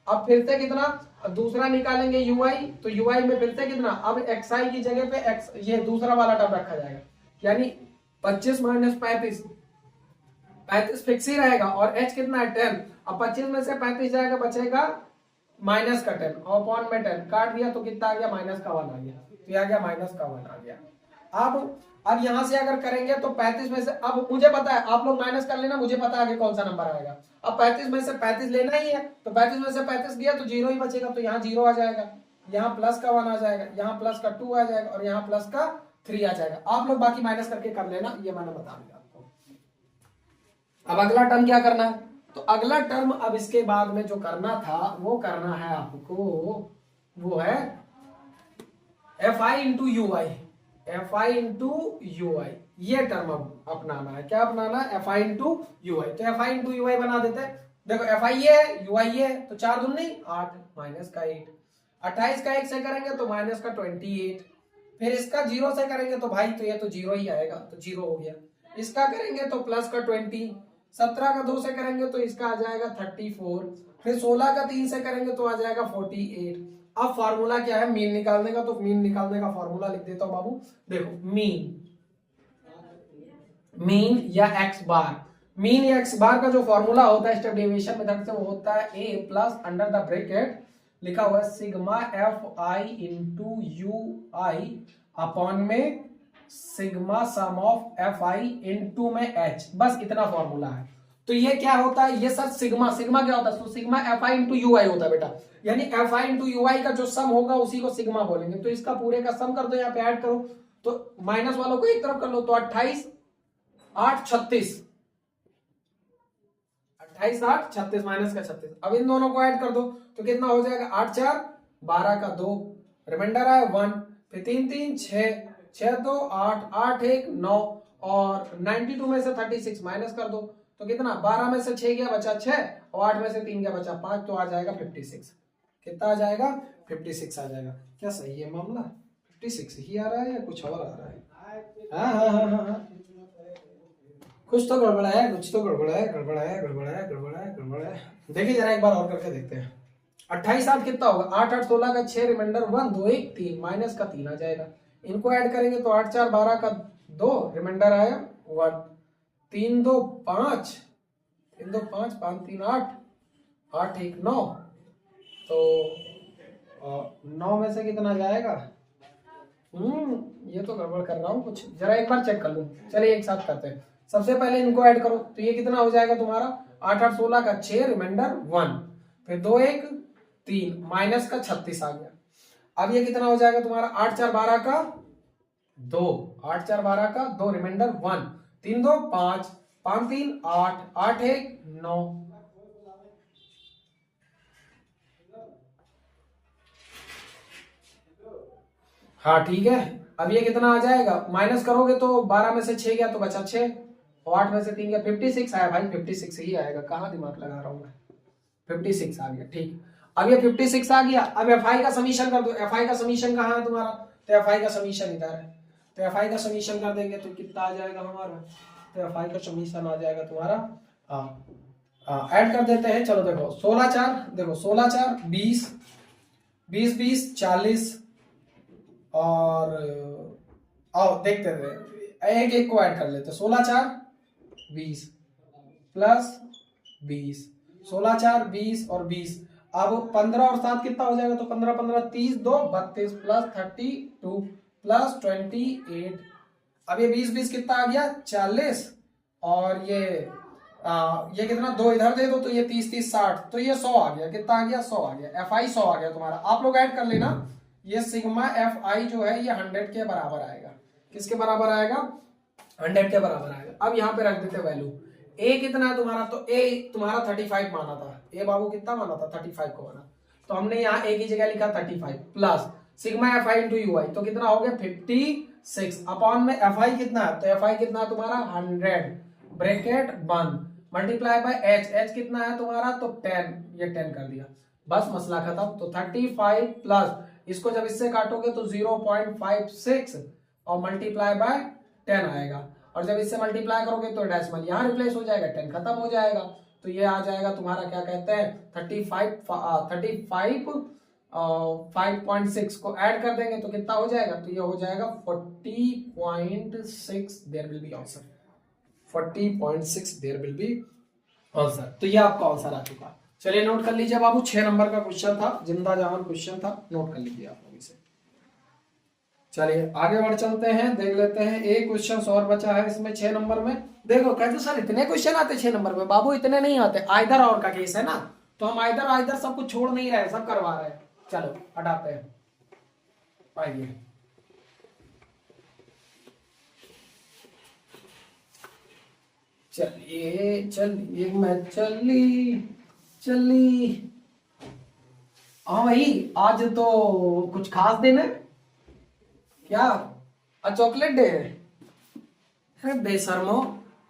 अब फिर से कितना, दूसरा निकालेंगे ui, तो ui में फिर से कितना, अब xi की जगह पे x ये दूसरा वाला टर्म रखा जाएगा, यानी 25 माइनस 35, 35 फिक्स ही रहेगा और h कितना है 10। अब 25 में से 35 जाएगा, बचेगा माइनस का 10 और अपॉन में 10 काट दिया तो कितना आ गया, माइनस का 1 आ गया, तो ये आ गया माइनस का 1 आ गया। अब यहां से अगर करेंगे तो 35 में से, अब मुझे पता है, आप लोग माइनस कर लेना, मुझे पता है आगे कौन सा नंबर आएगा। अब 35 में से 35 लेना ही है, तो 35 में से 35 गया तो 0 ही बचेगा, तो यहाँ 0 आ जाएगा, यहाँ प्लस का 1 आ जाएगा, यहाँ प्लस का 2 आ जाएगा और यहाँ प्लस का 3 आ जाएगा। आप लोग बाकी माइनस करके कर लेना, ये मैंने बता दिया आपको। अब अगला टर्म क्या करना है, तो अगला टर्म अब इसके बाद में जो करना था वो करना है आपको, वो है fi into u i, fi into u i, ये टर्म अब अपनाना है। क्या अपनाना है, fi इंटू यू आई। तो fi इंटू यू आई बना देते हैं। देखो fi ये है, ui ये है, तो 4 दूनी 8 माइनस का 8, 28 का 1 से करेंगे तो माइनस का 28, फिर इसका 0 से करेंगे तो भाई तो ये तो 0 ही आएगा, तो 0 हो गया। इसका करेंगे तो प्लस का 20, 17 का 2 से करेंगे तो इसका आ जाएगा 34, फिर 16 का 3 से करेंगे तो आ जाएगा 48। अब फार्मूला क्या है, मीन निकालने का, तो मीन निकालने का फार्मूला लिख देता हूं बाबू। देखो मीन या एक्स बार, मीन या एक्स बार का जो फॉर्मूला होता है स्टेप डेविएशन मेथड से, वो होता है a plus under the bracket लिखा हुआ है sigma f i into u i upon में sigma sum of f i into में एच, बस इतना फॉर्मूला है। तो ये क्या होता है, ये सर सिग्मा, सिग्मा क्या होता है, तो sigma f i into u i होता है बेटा, यानी f i into u i का जो सम होगा उसी को सिग्मा बोलेंगे। तो इसका पूरे का सम कर दो, यहाँ पे ऐड करो, तो माइनस वालों को एक तरफ कर लो, तो 28 8 36, 28 8 36 माइनस का 36। अब इन दोनों को ऐड कर दो तो कितना हो जाएगा, 8 4 12 का 2, रिमाइंडर है 1, फिर 3 3 6, 6 2 8, 8 1 9 और 92 में से 36 माइनस कर दो तो कितना, 12 में से 6 गया बचा 6 और 8 में से 3 गया बचा 5, तो आ जाएगा 56। कितना आ जाएगा, 56 आ जाएगा। क्या सही है मामला, 56 ही आ रहा है या कुछ और आ रहा है? हाँ हाँ हाँ हाँ हाँ, कुछ तो गड़बड़ है, कुछ तो गड़बड़ है, गड़बड़ है, गड़बड़ है, गड़बड़ है, गड़बड़ है। देखिए जरा एक बार और करके देखते हैं। 28 8 कितना होगा, 8 8 16 का 6, रिमाइंडर 1 2 1 3 माइनस का 3 आ जाएगा। इनको ऐड करेंगे तो 8 4 12 का 2, रिमाइंडर आया 1, 3 2 5, 3 2 5 5 3 8, 8 1 9, तो 9 में से कितना जाएगा, ये तो गड़बड़ कर रहा हूँ कुछ, जरा एक बार चेक कर लूं। चलिए एक साथ करते हैं। सबसे पहले इनको ऐड करो तो ये कितना हो जाएगा तुम्हारा, 8 8 16 का 6, रिमाइंडर 1, फिर 2 1 3 माइनस का 36 आ गया। अब ये कितना हो जाएगा तुम्हारा, 8 4 12 का 2, 8 4 12 का 2, रिमाइंडर 1, 3 2 5 5 3 8, 8 1 9। हाँ ठीक है। अब ये कितना आ जाएगा, माइनस करोगे तो 12 में से 6 गया तो बचा 6 और 8 में से 3 गया, 56 आया भाई, 56 ही आएगा, कहाँ दिमाग लगा रहा हूं मैं, 56 आ गया। ठीक, अब ये 56 आ गया। अब fi का समीशन कर दो, fi का समीशन कहाँ है तुम्हारा, तो fi का समीशन इधर है, तो fi का समीशन कर देंगे तो कितना आ जाएगा हमारा, तो fi का समीशन आ जाएगा तुम्हारा, ऐड कर देते हैं। चलो देखो 16 4, देखो 16 4 20 20 20 40 और आओ देखते थे, एक एक को ऐड कर लेते, 16 4 20 प्लस 20, 16 4 20 और 20। अब 15 और 7 कितना हो जाएगा, तो 15 15 30 2 32 प्लस 32 प्लस 28। अब ये 20 20 कितना आ गया, 40 और ये कितना, 2 इधर दे दो तो ये 30 30 60, तो ये 100 आ गया। कितना आ गया, 100 आ गया। fi 100 आ गया तुम्हारा। आप लोग ऐड कर लेना, ये सिग्मा fi जो है ये 100 के बराबर आएगा। किसके बराबर आएगा, 100 के बराबर आएगा। अब यहाँ पे रख देते वैल्यू, a कितना है तुम्हारा, तो a तुम्हारा 35 माना था, a बाबू कितना माना था, 35 को माना, तो हमने यहाँ a की जगह लिखा 35 plus sigma fi into u i, तो कितना हो गया 56 अपॉन में fi कितना है, तो fi कितना है तुम्हारा 100 ब्रैकेट बंद मल्टीप्लाई बाय h कितना है तुम्हारा, तो 10, ये 10 कर दिया, बस मसला खत्म। तो 35 प्लस इसको जब इससे काटोगे तो 0.56 और मल्टीप्लाई बाय 10 आएगा, और जब इससे मल्टीप्लाई करोगे तो डेसिमल यहाँ रिप्लेस हो जाएगा, 10 खत्म हो जाएगा। तो ये आ जाएगा तुम्हारा क्या कहते हैं 5.6 को ऐड कर देंगे तो कितना हो जाएगा, तो ये हो जाएगा 40.6, there will be answer 40.6, there will be answer. तो ये आपका आंसर आ चुका। चलिए नोट कर लीजिए बाबू, 6 नंबर का क्वेश्चन था, जिंदा जहान क्वेश्चन था, नोट कर लीजिए आप लोग इसे। चलिए आगे बढ़ चलते हैं, देख लेते हैं एक क्वेश्चन और बचा है इसमें 6 नंबर में। देखो कहते सर इतने क्वेश्चन आते 6 नंबर में, बाबू इतने नहीं आते, आइदर और का केस है ना, तो हम आइदर सब कुछ छोड़ नहीं रहे, सब करवा रहे हैं। चलो हटाते हैं, आइए चलिए चलिए मैं चली। हाँ भाई आज तो कुछ खास दिन है क्या, आज चॉकलेट डे है? अरे बेशर्मो,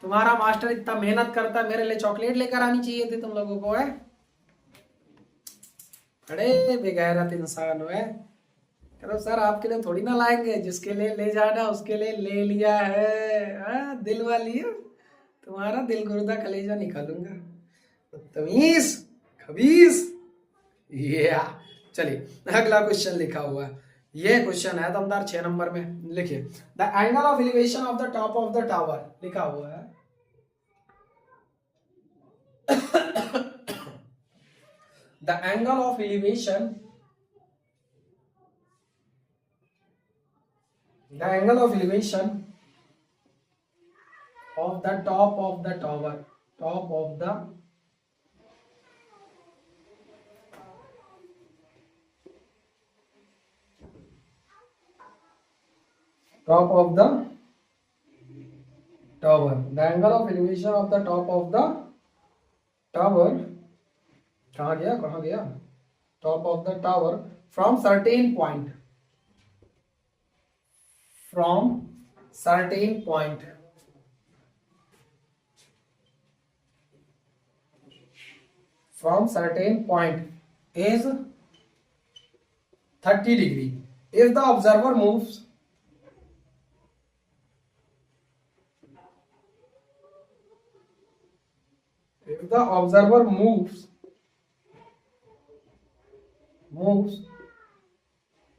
तुम्हारा मास्टर इतना मेहनत करता है, मेरे लिए चॉकलेट लेकर आनी चाहिए थी तुम लोगों को। है बड़े बेगैरत इंसान हो। करो सर आपके लिए थोड़ी ना लाएंगे, जिसके लिए ले जाना उसके लिए ले लिया है। दिल वाली है, तुम्हारा दिल गुर्दा कलेजा निकालूंगा, बदतमीज खबीस। चलिए अगला क्वेश्चन लिखा हुआ है, ये क्वेश्चन है दमदार 6 नंबर में। लिखिए the angle of elevation of the top of the tower, लिखा हुआ है the angle of elevation, the angle of elevation of the top of the tower, top of the tower, the angle of elevation of the top of the tower, कहाँ गया top of the tower from certain point, from certain point is 30 degree. If the observer moves if the observer moves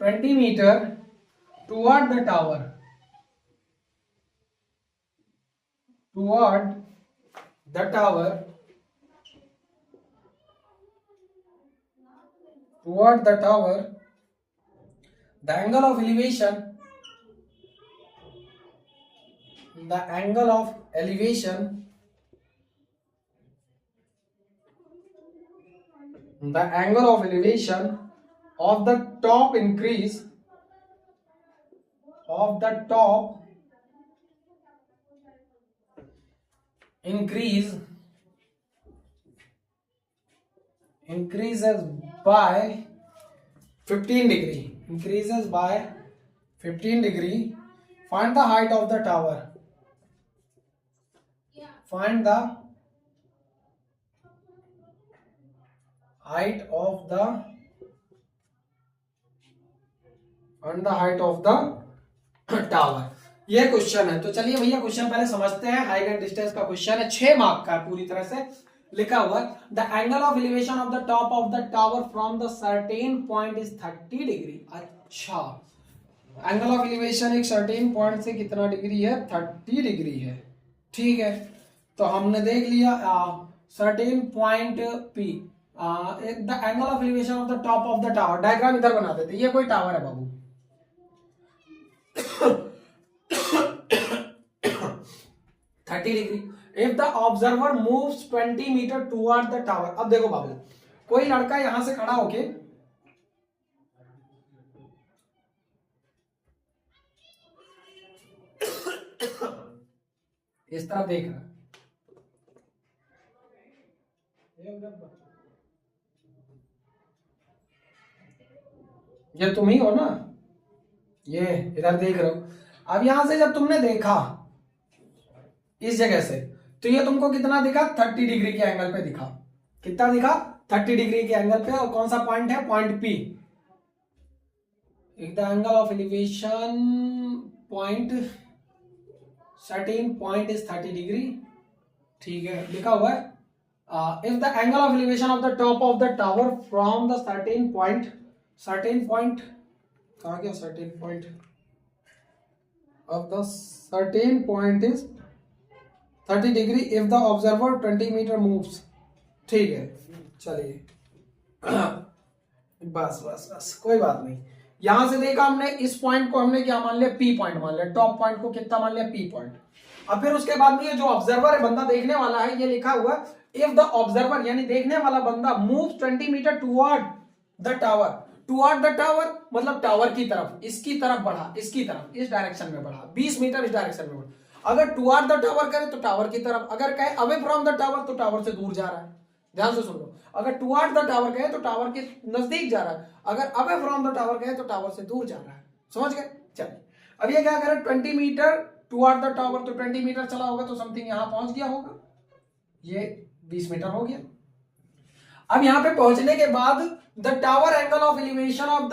20 meter toward the tower, the angle of elevation of the top increase increases by 15 degree, find the height of the tower, find the height of the tower. ये question है, तो चलिए भैया question पहले समझते हैं। Height and distance का question है, 6 मार्क का पूरी तरह से लिखा हुआ है the angle of elevation of the top of the tower from the certain point is 30 degree. अच्छा, एंगल ऑफ एलिवेशन एक सर्टेन पॉइंट से कितना डिग्री है, 30 डिग्री है। ठीक है, तो हमने देख लिया certain point P, the angle of elevation of the top of the tower. Diagram इधर बना देते, ये कोई टावर है बाबू 30 degree. If the observer moves 20 metre toward the tower. अब देखो बाबू, कोई लड़का यहां से खड़ा होके इस तरफ देख रहा है, ये तुम ही हो ना, ये इधर देख रहे हो। अब यहां से जब तुमने देखा इस जगह से, तो ये तुमको कितना दिखा, 30 डिग्री के एंगल पे दिखा। कितना दिखा, 30 डिग्री के एंगल पे। और कौन सा पॉइंट है, point P. The angle of elevation point certain point is 30 degree. ठीक है, लिखा हुआ है if the angle of elevation of the top of the tower from the certain point कहाँ गया certain point of the certain point is 30 degree if the observer 20 meter moves. ठीक है, चलिए बस बस बस कोई बात नहीं। यहां से देखा हमने, इस पॉइंट को हमने क्या मान लिया, पी पॉइंट मान लिया, टॉप पॉइंट को कितना मान लिया, पी पॉइंट। अब फिर उसके बाद में ये जो ऑब्जर्वर है, बंदा देखने वाला है, ये लिखा हुआ इफ द ऑब्जर्वर यानी देखने वाला बंदा move 20 metre toward the tower, toward the tower मतलब टावर की तरफ, इसकी तरफ बढ़ा, इसकी तरफ, इस डायरेक्शन में बढ़ा, 20 मीटर इस डायरेक्शन में बढ़ा। अगर टुवर्ड द टावर करे तो टावर की तरफ, अगर कहे अवे फ्रॉम द टावर तो टावर से दूर जा रहा है। ध्यान से सुन लो, अगर टुवर्ड द टावर कहे तो टावर के नजदीक जा रहा है, अगर अवे फ्रॉम द टावर कहे तो टावर से दूर जा रहा है। समझ गए? चलिए अब ये क्या करे, 20 मीटर टुवर्ड द टावर, तो 20 मीटर चला होगा तो समथिंग यहां पहुंच गया होगा, ये 20 मीटर हो गया। अब यहां पे पहुंचने के बाद the tower angle of elevation of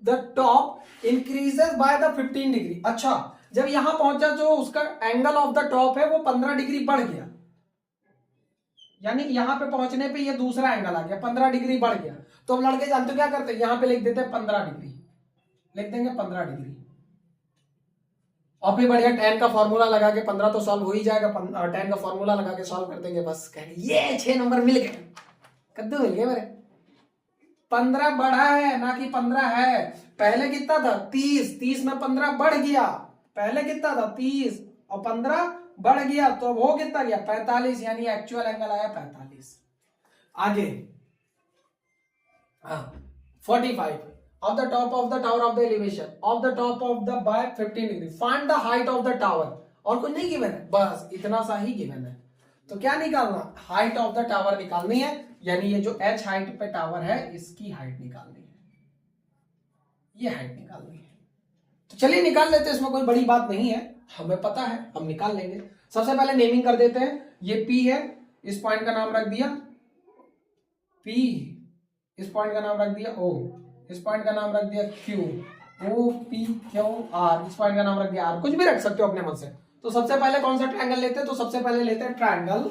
the top increases by the 15 degree. अच्छा, जब यहां पहुंचा जो उसका एंगल ऑफ द टॉप है वो 15 डिग्री बढ़ गया, यानी यहां पे पहुंचने पे ये दूसरा एंगल आ गया, 15 डिग्री बढ़ गया। तो अब लड़के जानते क्या करते हैं, यहां पे लिख देते हैं 15 डिग्री, लिख देंगे 15 डिग्री, और फिर बढ़िया tan का फॉर्मूला लगा के 15 तो सॉल्व हो ही जाएगा, tan का फॉर्मूला लगा के सॉल्व कर देंगे, बस कहेंगे ये 6 नंबर मिल गए, कद्दू मिल गए मेरे। 15 बढ़ा है ना कि 15 है, पहले कितना था 30 में 15 बढ़ गया, पहले कितना था 30 और 15 बढ़ गया, तो वो कितना गया 45, यानी एक्चुअल एंगल आया 45। आगे 45 of the top of the tower of the elevation of the top of the by 15 degree find the height of the tower। और कुछ नहीं गिवन है, बस इतना सा ही गिवन है। तो क्या निकालना, हाइट ऑफ द टावर निकालनी है, यानी ये जो h हाइट पे टावर है इसकी हाइट निकालनी है, ये हाइट निकालनी है। तो चलिए निकाल लेते हैं, इसमें कोई बड़ी बात नहीं है, हमें पता है, हम निकाल लेंगे। सबसे पहले नेमिंग कर देते हैं, ये P है, इस पॉइंट का नाम रख दिया P, इस पॉइंट का नाम रख दिया O, इस पॉइंट का नाम रख दिया Q, O P Q R, इस पॉइंट का नाम रख दिया R, कुछ भी रख सकते हो अपने मन से। तो सबसे पहले कौन सा ट्रायंगल लेते हैं, तो सबसे पहले लेते हैं triangle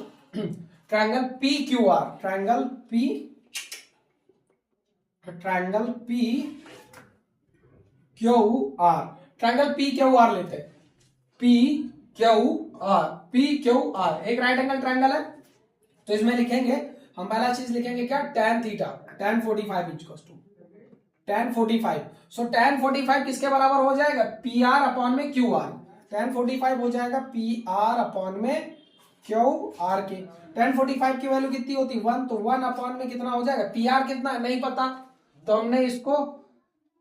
P Q R, triangle P Q R, triangle P Q R लेते हैं, P Q R एक राइट एंगल ट्रायंगल है। तो इसमें लिखेंगे हम, पहला चीज लिखेंगे क्या, tan theta, tan 45 equals to tan 45। So tan 45 किसके बराबर हो जाएगा, PR अपॉन में QR, tan 45 हो जाएगा PR अपॉन में QR के। tan 45 की वैल्यू कितनी होती है 1, तो 1 अपॉन में कितना हो जाएगा, PR कितना है नहीं पता, तो हमने इसको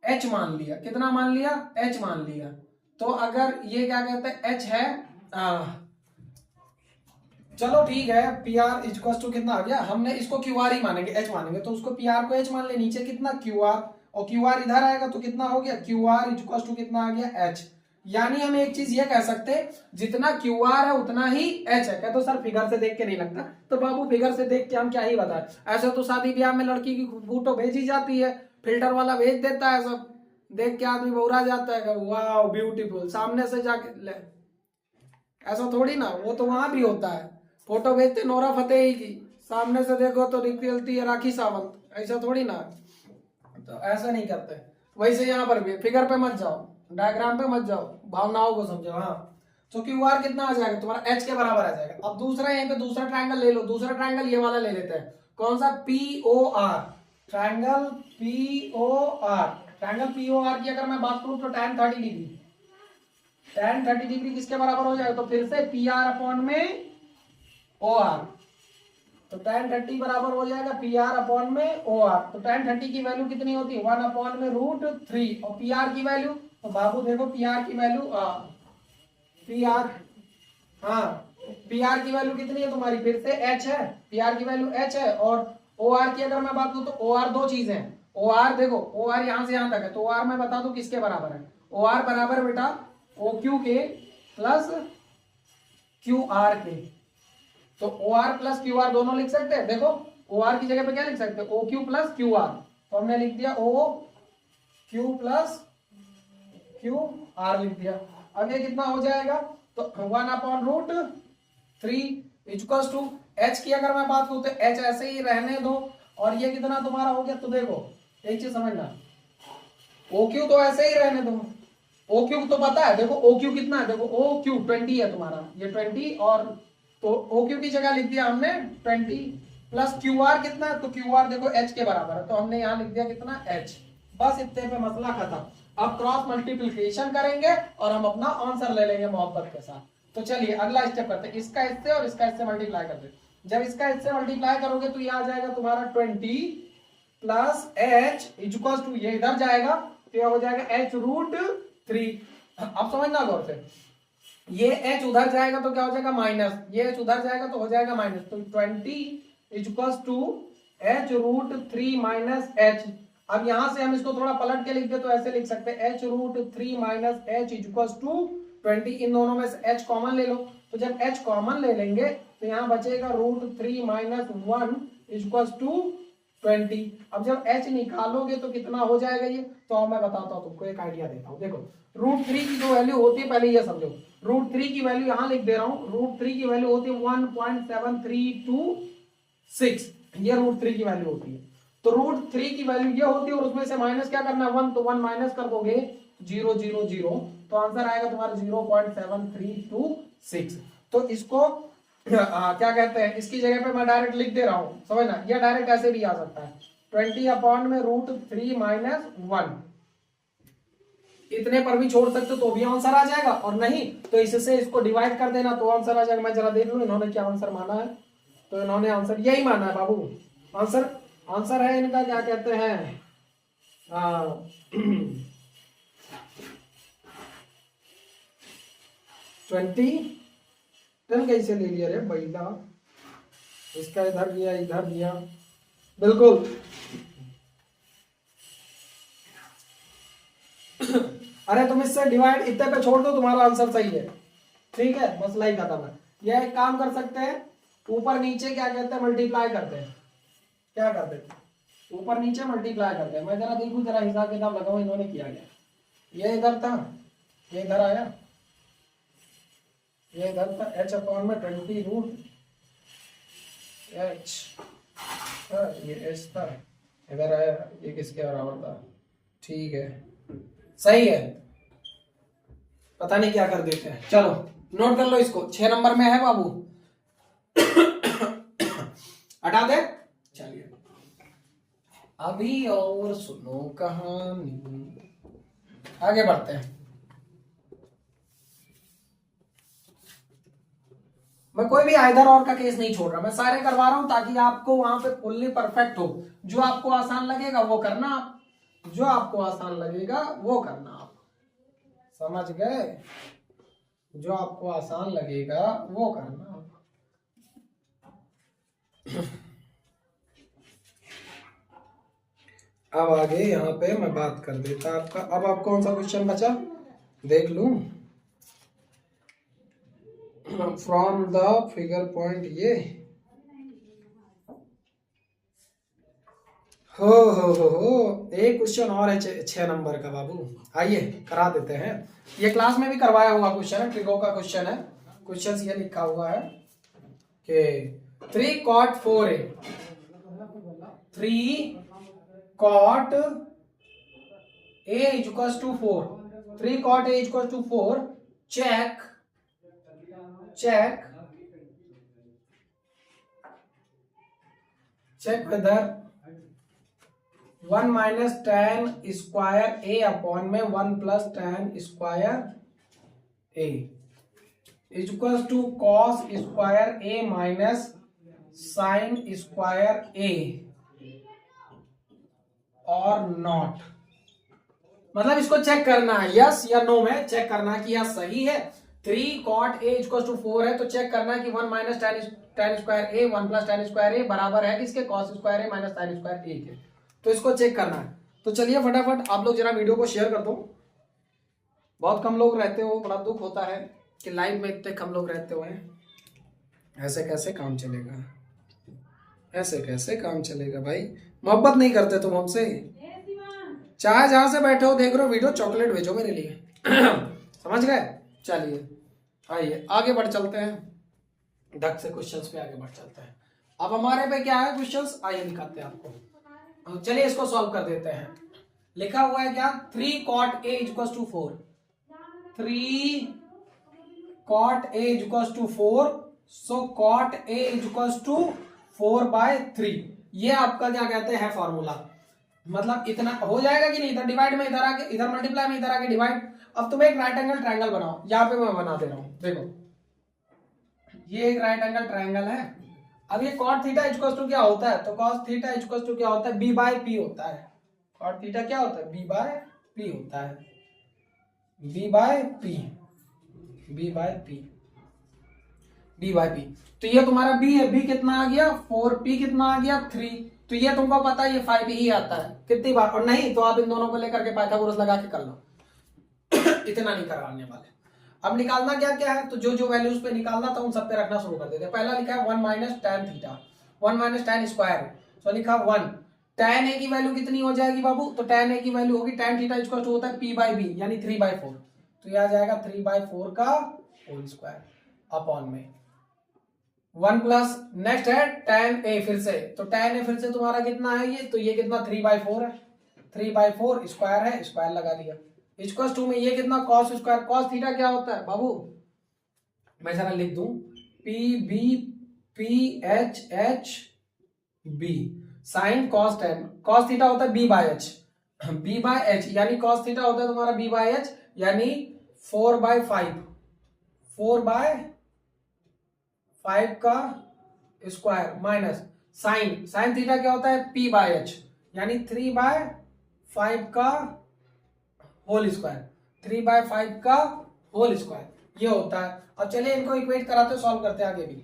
H मान लिया, कितना मान लिया, H मान लिया। तो अगर ये क्या कहते हैं H है, चलो ठीक है, PR इक्वल्स टू कितना आ गया, हमने इसको QR ही मानेंगे, H मानेंगे, तो उसको PR को H मान ले, नीचे कितना QR, और QR इधर आएगा तो कितना हो गया, QR इक्वल्स टू कितना आ गया H। यानी हम एक चीज ये कह सकते हैं, जितना QR है उतना ही H है। कहते सर फिगर से देख के नहीं लगता, तो बाबू फिगर से देख के हम क्या ही बताएं, ऐसा तो शादी ब्याह में लड़की की फोटो भेजी जाती है, फिल्टर वाला भेज देता है, सब देख के आदमी बौरा जाता है, वाह ब्यूटीफुल, सामने से जाके ले, ऐसा थोड़ी ना, वो तो वहां भी होता है, फोटो भेजते नोरा फतेही की, सामने से देखो तो निकलती है राखी सावंत, ऐसा थोड़ी ना, तो ऐसा नहीं करते। वैसे यहाँ पर भी फिगर पे मत जाओ, डायग्राम पे मत जाओ, भावनाओं को समझो। हाँ, तो QR कितना आ जाएगा तुम्हारा, H के बराबर आ जाएगा। अब दूसरा यहीं पे दूसरा ट्रायंगल ले लो, दूसरा ट्रायंगल ये वाला ले लेते हैं, कौन सा, POR, triangle POR, triangle POR की अगर मैं बात करूं तो tan 30 डिग्री, tan 30 डिग्री किसके बराबर हो जाएगा, तो फिर से PR अपॉन में OR, तो tan 30 बराबर हो जाएगा PR अपॉन में OR। तो tan 30 की वैल्यू कितनी होती है 1 अपॉन में √3, और PR की वैल्यू, तो बाबू देखो PR की वैल्यू PR, हाँ PR की वैल्यू कितनी है तुम्हारी, फिर से H है, PR की वैल्यू H है, और OR की अगर मैं बात करूं तो OR दो चीजें हैं, OR देखो OR यहां से यहां तक है, तो OR मैं बता दूं किसके बराबर है, OR बराबर बेटा OQ के प्लस QR के। तो OR प्लस QR दोनों लिख सकते हैं, देखो OR की जगह पे क्या लिख सकते हैं, OQ प्लस QR, तो हमने लिख दिया OQ प्लस QR लिख दिया। अब ये कितना हो जाएगा, तो 1 अपॉन √3, इक्वल्स टू एच की अगर मैं बात करूं तो एच ऐसे ही रहने दो, और ये कितना तुम्हारा हो गया, तो देखो एक चीज समझना, ओ क्यू तो ऐसे ही रहने दो, ओ क्यू तो पता है, देखो ओ क्यू कितना है, देखो ओ क्यू 20 है तुम्हारा, ये 20, और तो ओ क्यू की जगह लिख दिया हमने 20 प्लस क्यू आर कितना है, तो क्यू आर देखो एच के बराबर है, तो हमने यहाँ लिख दिया कितना एच, बस इतने पे मसला खत्म। अब क्रॉस मल्टीप्लिकेशन करेंगे और हम अपना आंसर ले लेंगे मोहब्बत के साथ। तो चलिए अगला स्टेप करते हैं, इसका इससे और इसका इससे मल्टीप्लाई करते हैं। जब इसका इससे मल्टीप्लाई करोगे तो ये आ जाएगा तुम्हारा 20 प्लस एच इक्वल टू, ये इधर जाएगा तो ये हो जाएगा h√3। अब समझना गौर से, ये h उधर जाएगा तो क्या हो जाएगा माइनस, ये h उधर जाएगा तो हो जाएगा माइनस, तो 20 equal to h√3 minus h। अब यहां से हम इसको थोड़ा पलट के लिख दे तो ऐसे लिख सकते हैं h√3 minus h equal to 20। इन दोनों में से h कॉमन ले लो, तो जब h कॉमन ले लेंगे तो यहाँ बचेगा √3 माइनस 1 इक्वल टू 20। अब जब h निकालोगे तो कितना हो जाएगा ये, तो मैं बताता हूँ तुमको, एक आइडिया देता हूँ। देखो √3 की जो वैल्यू होती है, पहले ये समझो, √3 की वैल्यू यहाँ लिख दे रहा हूँ, √3 की वैल्यू होती है 1.732 ये √3 की वैल्यू होती है। तो √3 की वैल्यू ये होती है और उसमें से माइनस क्या करना है 1, तो 1 माइनस कर दोगे 0 0 0, तो आंसर आएगा तुम्हारा 0.7326। तो इसको क्या कहते हैं, इसकी जगह पे मैं डायरेक्ट लिख दे रहा हूं, समझना, या डायरेक्ट ऐसे भी आ सकता है 20 अपॉन में √3 माइनस 1, इतने पर भी छोड़ सकते तो भी आंसर आ जाएगा, और नहीं तो इससे इसको डिवाइड कर देना तो आंसर आ जाएगा। मैं जरा देख लूं इन्होंने क्या आंसर माना है, तो इन्होंने आंसर यही माना है बाबू, आंसर है इनका क्या कहते हैं 20। टन कैसे ले लिया रे बैला, इसका इधर दिया बिल्कुल। अरे तुम इससे डिवाइड इतने पे छोड़ दो, तुम्हारा आंसर सही है, ठीक है, मसला ही खत्म है। यह एक काम कर सकते हैं, ऊपर नीचे क्या कहते हैं मल्टीप्लाई करते हैं, क्या करते हैं ऊपर नीचे मल्टीप्लाई करते हैं। मैं जरा देखूं, जरा हिसाब किताब लगाऊं इन्होंने किया गया, ये इधर था, ये इधर आया, ये इधर था h अपॉन में 20 √h, ये h था, इधर आया, ये किसके बराबर था, ठीक है सही है, पता नहीं क्या कर देते हैं। चलो नोट कर लो इसको, 6 नंबर में है बाबू, हटा दे। चलिए अभी और सुनो कहानी, आगे बढ़ते हैं। मैं कोई भी आइदर और का केस नहीं छोड़ रहा, मैं सारे करवा रहा हूं ताकि आपको वहां पे फुल्ली परफेक्ट हो। जो आपको आसान लगेगा वो करना आप, जो आपको आसान लगेगा वो करना आप, समझ गए, जो आपको आसान लगेगा वो करना आप। अब आगे यहाँ पे मैं बात कर देता आपका। अब आप कौन सा क्वेश्चन बचा देख लूं, फ्रॉम द फिगर पॉइंट, ये हो एक क्वेश्चन और है 6 नंबर का बाबू, आइए करा देते हैं। ये क्लास में भी करवाया हुआ क्वेश्चन है, ट्रिगो का क्वेश्चन है। क्वेश्चन ये लिखा हुआ है कि 3 cot 4a, 3 cot a equals to 4, 3 cot a equals to 4, check whether 1 minus tan square a upon में 1 plus tan square a equals to cos square a minus sin square a और not. मतलब इसको check करना है, yes या no में check करना है कि यह सही है। 3 cot a इक्वल्स टू 4 है तो चेक करना है कि 1 minus tan square a 1 plus tan square a बराबर है किसके, cos square a minus tan square a के। तो इसको चेक करना है। तो चलिए फटाफट आप लोग जरा वीडियो को शेयर कर दो, बहुत कम लोग रहते हो, बड़ा दुख होता है कि लाइव में इतने कम लोग रहते हुए। ऐसे कैसे काम चलेगा, ऐसे कैसे काम चलेगा भाई, मोहब्बत नहीं करते तुम हमसे। चाहे जहां से बैठे हो देख रहे हो वीडियो, चॉकलेट भेजो मेरे लिए समझ गए। चलिए आइए आगे बढ़ चलते हैं। धक से क्वेश्चंस पे आगे बढ़ चलते हैं। अब हमारे पे क्या है क्वेश्चंस, आइए दिखाते हैं आपको। चलिए इसको सॉल्व कर देते हैं। लिखा हुआ है क्या, 3 cot a equal to 4, 3 cot a equal to 4, so cot a equal to 4/3। ये आपका क्या कहते हैं फॉर्मूला, मतलब इतना हो जाएगा कि नहीं, इधर डिवाइड में इधर आके, इधर मल्टीप्लाई में इधर आके डिवाइड। अब तुम एक राइट एंगल ट्रायंगल बनाओ, यहाँ पे मैं बना दे रहा हूं, देखो ये एक राइट एंगल ट्रायंगल है। अब ये cot थीटा इक्वल टू क्या होता है, तो cos थीटा इक्वल टू क्या होता है, b/p होता है। cot थीटा क्या होता है, b/p होता है, b/p, b/p, b/p। तो ये तुम्हारा b है, b कितना आ गया 4, p कितना आ गया 3। तो ये तुमको पता है ये 5 ही आता है कितनी बार, और नहीं तो आप इन दोनों को लेकर के पाइथागोरस लगा के कर लो इतना नहीं करवाने वाले। अब निकालना क्या क्या है, तो जो जो वैल्यूज पे निकालना था उन सब पे रखना शुरू कर देते हैं। पहला लिखा है 1 minus tan theta, 1 minus tan square, तो लिखा 1। tan a की वैल्यू कितनी हो जाएगी बाबू, तो tan a की वैल्यू होगी tan थीटा इक्वल टू होता है p/b यानी 3/4, तो ये आ जाएगा 3/4 का होल स्क्वायर अपॉन में 1 प्लस नेक्स्ट है tan a फिर से, तो tan a फिर से तुम्हारा कितना है ये, तो ये कितना 3/4 है, 3/4 स्क्वायर है, स्क्वायर लगा दिया इक्वल टू में ये कितना cos स्क्वायर, cos थीटा क्या होता है बाबू, मैं जरा लिख दूं p/b sine cos tan, cos theta होता है b/h, b/h यानी cos थीटा होता है तुम्हारा b/h यानी 4/5, 4/5 का स्क्वायर माइनस साइन थीटा क्या होता है p/h यानी 3/5 का होल स्क्वायर, 3/5 का होल स्क्वायर ये होता है। अब चलिए इनको इक्वेट कराते सॉल्व करते हैं आगे भी।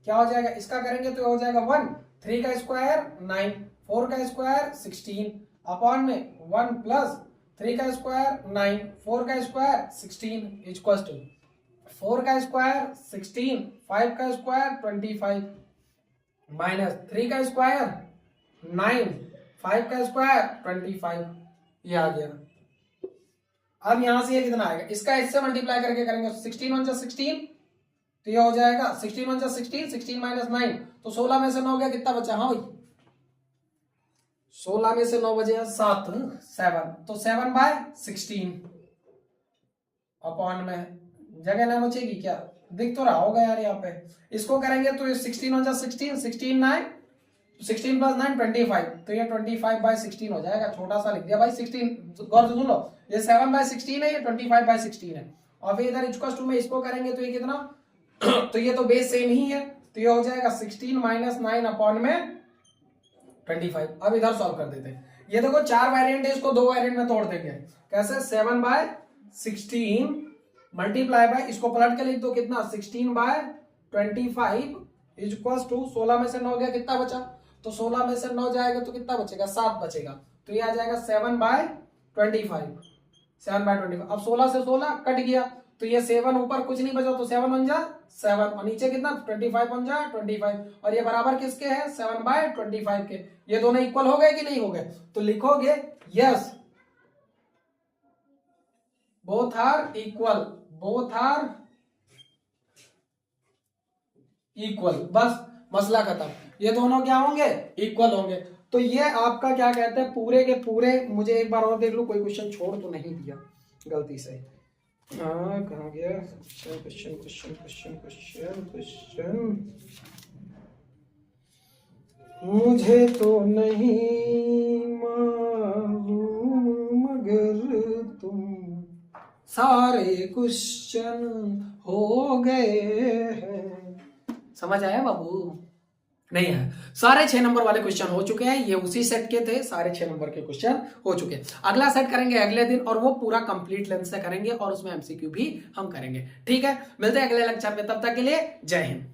क्या हो जाएगा, इसका करेंगे तो हो जाएगा 1, 3 का स्क्वायर 9, 4 का स्क्वायर 16 अपॉन में 1 प्लस 3 का स्क्वायर 9, 4 का स्क्वायर 16 इक्वल टू 4 का स्क्वायर 16, 5 का स्क्वायर 25 माइनस 3 का स्क्वायर 9, 5 का स्क्वायर 25, ये आ गया। अब यहां से ये कितना आएगा, इसका इससे मल्टीप्लाई करके करेंगे 16 1 जा 16, तो ये हो जाएगा 16 1 जा 16, 16 माइनस 9, तो 16 में से 9 गया कितना बचा, हाँ भाई 16 में से 9 बचे 7, 7, तो 7/16 अपॉन में जगह ना बचेगी क्या, दिख तो रहा होगा यार यहाँ पे। इसको करेंगे तो ये 16 1 जा 16, 16 9, 16 प्लस 9 25, तो ये 25/16 हो जाएगा, छोटा सा लिख दिया भाई 16, गौर से सुन लो, ये 7/16 है, ये 25/16 है। और फिर इधर इक्वल टू में इसको करेंगे तो ये कितना तो ये तो बेस सेम ही है, तो ये हो जाएगा 16 माइनस 9 अपॉन में 25। अब इधर सॉल्व कर देते हैं, ये देखो 4 वेरिएंट है, इसको 2 वेरिएंट में तोड़ देंगे। कैसे, 7/16 मल्टीप्लाई बाय, इसको पलट के लिख दो कितना 16/25 इक्वल टू 16 में से 9 गया कितना बचा, तो 16 में से 9 जाएगा तो कितना बचेगा 7 बचेगा, तो ये आ जाएगा 7/25, 7/25। अब 16 से 16 कट गया, तो ये 7 ऊपर कुछ नहीं बचा, तो 7 1 जा 7 और नीचे कितना 25 1 जा 25, और ये बराबर किसके है 7/25 के। ये दोनों इक्वल हो गए कि नहीं हो गए, तो लिखोगे yes both are equal, both are equal, बस मसला खत्म, ये दोनों क्या होंगे इक्वल होंगे। तो ये आपका क्या कहते हैं पूरे के पूरे, मुझे एक बार और देख लो कोई क्वेश्चन छोड़ तो नहीं दिया गलती से, हाँ कहाँ गया question question question question question question, मुझे तो नहीं मालूम मगर तुम सारे क्वेश्चन हो गए हैं। समझ आया बाबू, नहीं है, सारे 6 नंबर वाले क्वेश्चन हो चुके हैं, ये उसी सेट के थे, सारे 6 नंबर के क्वेश्चन हो चुके हैं। अगला सेट करेंगे अगले दिन, और वो पूरा कंप्लीट लेंथ से करेंगे, और उसमें एमसीक्यू भी हम करेंगे। ठीक है, मिलते हैं अगले लेक्चर में, तब तक के लिए जय हिंद।